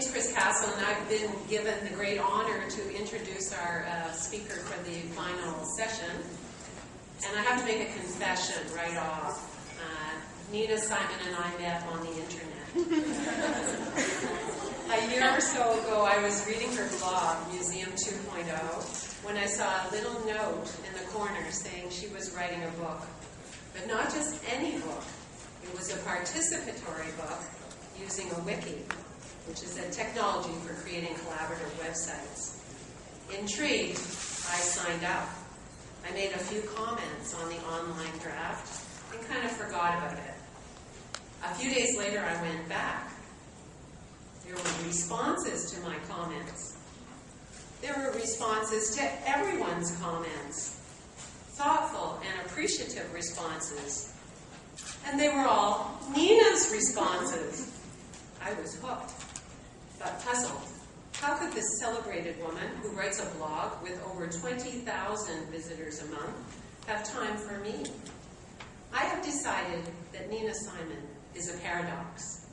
name's Chris Castle, and I've been given the great honor to introduce our speaker for the final session. And I have to make a confession right off. Nina, Simon, and I met on the internet. A year or so ago, I was reading her blog, Museum 2.0, when I saw a little note in the corner saying she was writing a book. But not just any book. It was a participatory book using a wiki, which is a technology for creating collaborative websites. Intrigued, I signed up. I made a few comments on the online draft and kind of forgot about it. A few days later, I went back. There were responses to my comments. There were responses to everyone's comments. Thoughtful and appreciative responses. And they were all Nina's responses. I was hooked, but puzzled. How could this celebrated woman, who writes a blog with over 20,000 visitors a month, have time for me? I have decided that Nina Simon is a paradox.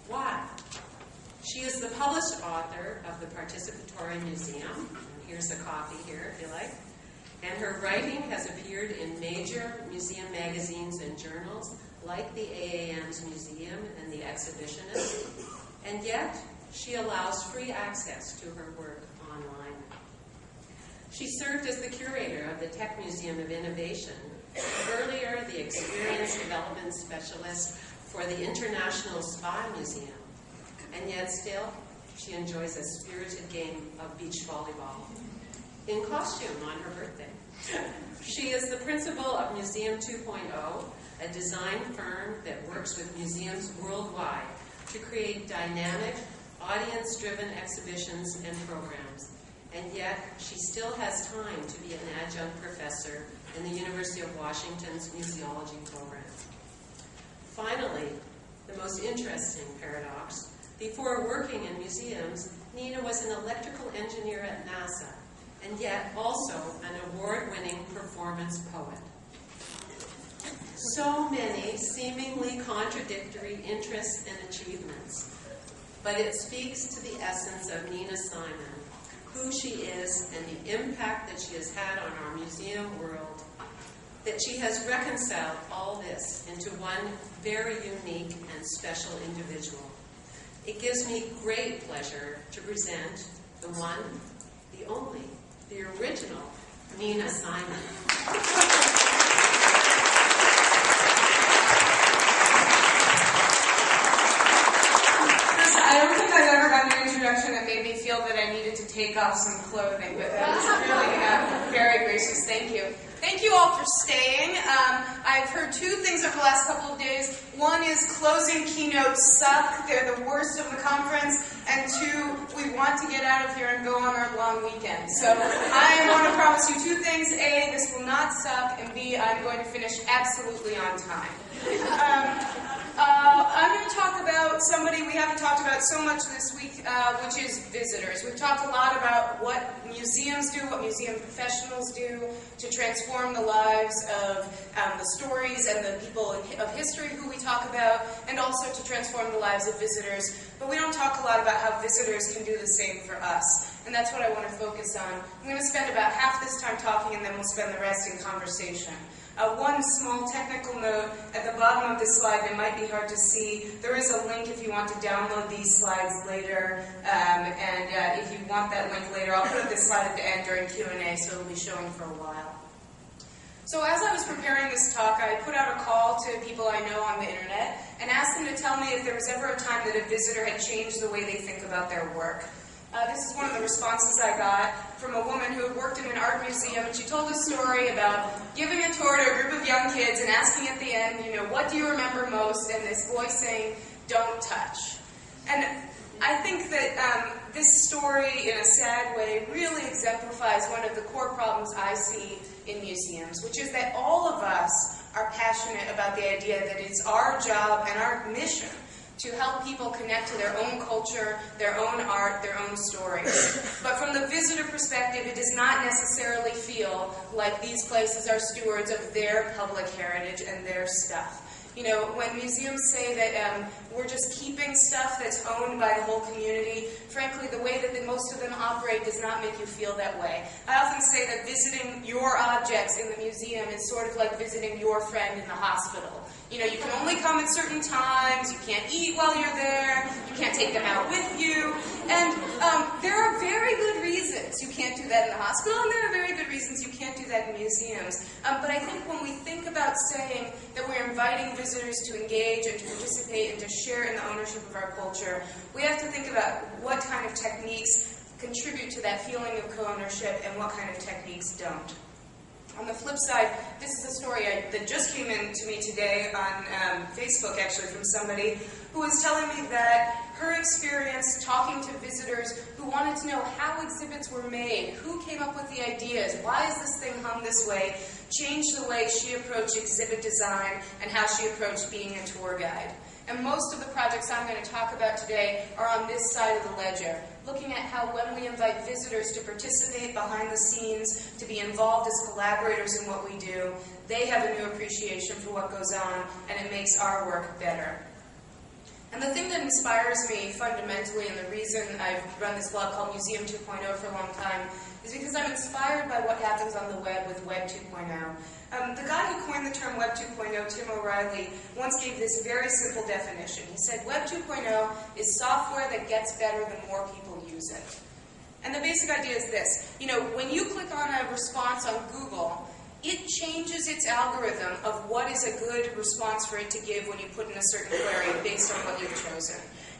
Why? She is the published author of the Participatory Museum. Here's a copy here, if you like. And her writing has appeared in major museum magazines and journals, like the AAM's Museum and the Exhibitionist. And yet, she allows free access to her work online. She served as the curator of the Tech Museum of Innovation, and earlier the Experience Development Specialist for the International Spy Museum. And yet still, she enjoys a spirited game of beach volleyball in costume on her birthday. She is the principal of Museum 2.0, a design firm that works with museums worldwide to create dynamic, audience-driven exhibitions and programs. And yet, she still has time to be an adjunct professor in the University of Washington's museology program. Finally, the most interesting paradox. Before working in museums, Nina was an electrical engineer at NASA, and yet also an award-winning performance poet. So many seemingly contradictory interests and achievements, but it speaks to the essence of Nina Simon, who she is and the impact that she has had on our museum world, that she has reconciled all this into one very unique and special individual. It gives me great pleasure to present the one, the only, the original Nina Simon. I don't think I've ever gotten an introduction that made me feel that I needed to take off some clothing, but that was really very gracious. Thank you. Thank you all for staying. I've heard two things over the last couple of days. One is closing keynotes suck. They're the worst of the conference. And two, we want to get out of here and go on our long weekend. So I want to promise you two things. A, this will not suck. And B, I'm going to finish absolutely on time. I'm going to talk about somebody we haven't talked about so much this week, which is visitors. We've talked a lot about what museums do, what museum professionals do to transform the lives of the stories and the people of history who we talk about, and also to transform the lives of visitors. But we don't talk a lot about how visitors can do the same for us. And that's what I want to focus on. I'm going to spend about half this time talking, and then we'll spend the rest in conversation. One small technical note, at the bottom of this slide, they might be hard to see. There is a link if you want to download these slides later, and if you want that link later, I'll put up this slide at the end during Q&A, so it'll be showing for a while. So as I was preparing this talk, I put out a call to people I know on the internet and asked them to tell me if there was ever a time that a visitor had changed the way they think about their work. This is one of the responses I got from a woman who had worked in an art museum, and she told a story about giving a tour to a group of young kids and asking at the end, what do you remember most? And this voice saying, don't touch. And I think that this story, in a sad way, really exemplifies one of the core problems I see in museums, which is that all of us are passionate about the idea that it's our job and our mission to help people connect to their own culture, their own art, their own stories. But from the visitor perspective, it does not necessarily feel like these places are stewards of their public heritage and their stuff. You know, when museums say that we're just keeping stuff that's owned by the whole community, frankly, the way that most of them operate does not make you feel that way. I often say that visiting your objects in the museum is sort of like visiting your friend in the hospital. You know, you can only come at certain times, you can't eat while you're there, you can't take them out with you, and there are very good reasons you can't do that in the hospital, and there are very good reasons you can't do that in museums. But I think when we think about saying that we're inviting visitors to engage and to participate and to share in the ownership of our culture, we have to think about what kind of techniques contribute to that feeling of co-ownership and what kind of techniques don't. On the flip side, this is a story that just came in to me today on Facebook, actually, from somebody who was telling me that her experience talking to visitors who wanted to know how exhibits were made, who came up with the ideas, why is this thing hung this way, changed the way she approached exhibit design and how she approached being a tour guide. And most of the projects I'm going to talk about today are on this side of the ledger, looking at how when we invite visitors to participate behind the scenes, to be involved as collaborators in what we do, they have a new appreciation for what goes on, and it makes our work better. And the thing that inspires me fundamentally, and the reason I've run this blog called Museum 2.0 for a long time, is because I'm inspired by what happens on the web with Web 2.0. The guy who coined the term Web 2.0, Tim O'Reilly, once gave this very simple definition. He said, Web 2.0 is software that gets better the more people use it. And the basic idea is this. You know, when you click on a response on Google, it changes its algorithm of what is a good response for it to give when you put in a certain query based on what you've chosen.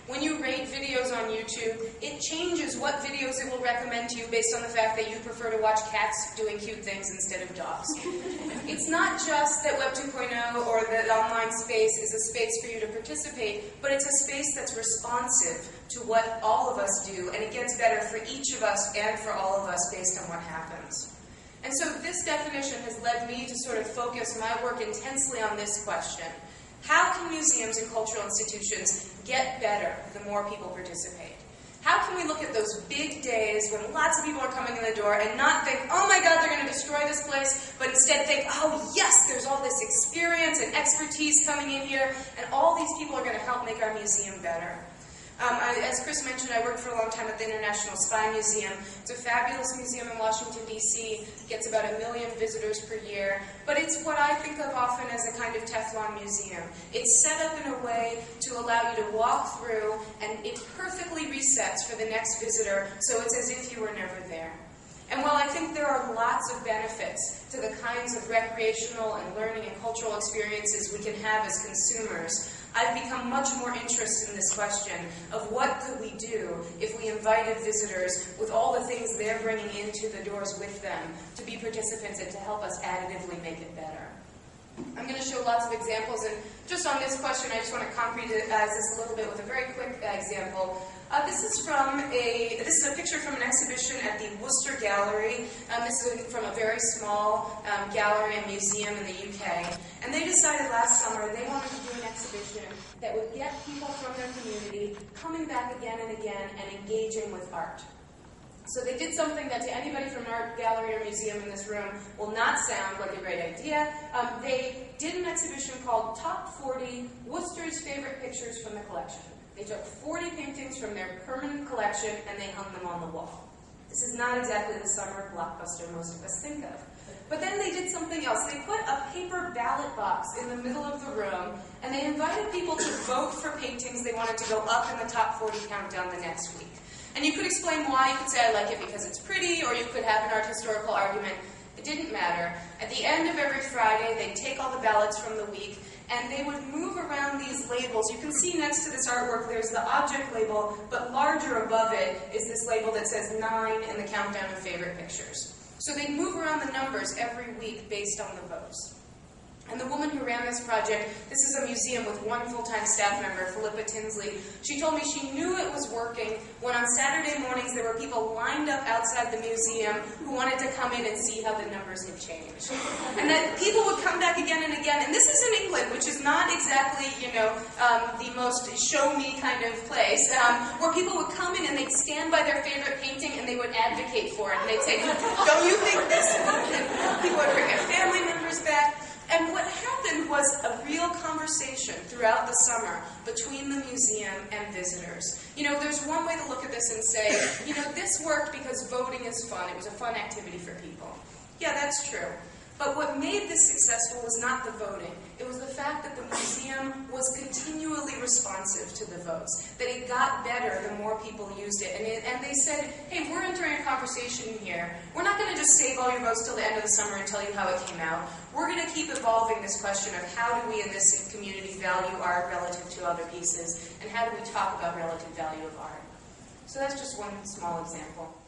When you rate videos on YouTube, it changes what videos it will recommend to you based on the fact that you prefer to watch cats doing cute things instead of dogs. It's not just that Web 2.0 or the online space is a space for you to participate, but it's a space that's responsive to what all of us do, and it gets better for each of us and for all of us based on what happens. And so this definition has led me to sort of focus my work intensely on this question. How can museums and cultural institutions get better the more people participate? How can we look at those big days when lots of people are coming in the door and not think, oh my God, they're going to destroy this place, but instead think, oh yes, there's all this experience and expertise coming in here, and all these people are going to help make our museum better. As Chris mentioned, I worked for a long time at the International Spy Museum. It's a fabulous museum in Washington, D.C. It gets about 1 million visitors per year. But it's what I think of often as a kind of Teflon museum. It's set up in a way to allow you to walk through, and it perfectly resets for the next visitor, so it's as if you were never there. And while I think there are lots of benefits to the kinds of recreational and learning and cultural experiences we can have as consumers, I've become much more interested in this question of what could we do if we invited visitors with all the things they're bringing into the doors with them to be participants and to help us additively make it better. I'm going to show lots of examples, and just on this question, I just want to concretize this a little bit with a very quick example. This is a picture from an exhibition at the Worcester Gallery. This is from a very small gallery and museum in the UK. And they decided last summer they wanted to do an exhibition that would get people from their community coming back again and again and engaging with art. So they did something that to anybody from an art gallery or museum in this room will not sound like a great idea. They did an exhibition called Top 40 Worcester's Favorite Pictures from the Collection. They took 40 paintings from their permanent collection and they hung them on the wall. This is not exactly the summer blockbuster most of us think of. But then they did something else. They put a paper ballot box in the middle of the room and they invited people to vote for paintings they wanted to go up in the top 40 countdown the next week. And you could explain why. You could say, I like it because it's pretty, or you could have an art historical argument. It didn't matter. At the end of every Friday, they'd take all the ballots from the week, and they would move around these labels. You can see next to this artwork, there's the object label, but larger above it is this label that says 9 in the countdown of favorite pictures. So they'd move around the numbers every week based on the votes. And the woman who ran this project, this is a museum with one full-time staff member, Philippa Tinsley, she told me she knew it was working when on Saturday mornings there were people lined up outside the museum who wanted to come in and see how the numbers had changed. And that people would come back again and again, and this is in England, which is not exactly, the most show-me kind of place, where people would come in and they'd stand by their favorite painting and they would advocate for it. And they'd say, don't you think this would? And people would bring their family members back. And what happened was a real conversation throughout the summer between the museum and visitors. You know, there's one way to look at this and say, you know, this worked because voting is fun. It was a fun activity for people. Yeah, that's true. But what made this successful was not the voting. It was the fact that the museum was continually responsive to the votes, that it got better the more people used it. And they said, hey, we're entering a conversation here. We're not going to just save all your votes till the end of the summer and tell you how it came out. We're going to keep evolving this question of how do we in this community value art relative to other pieces, and how do we talk about relative value of art. So that's just one small example.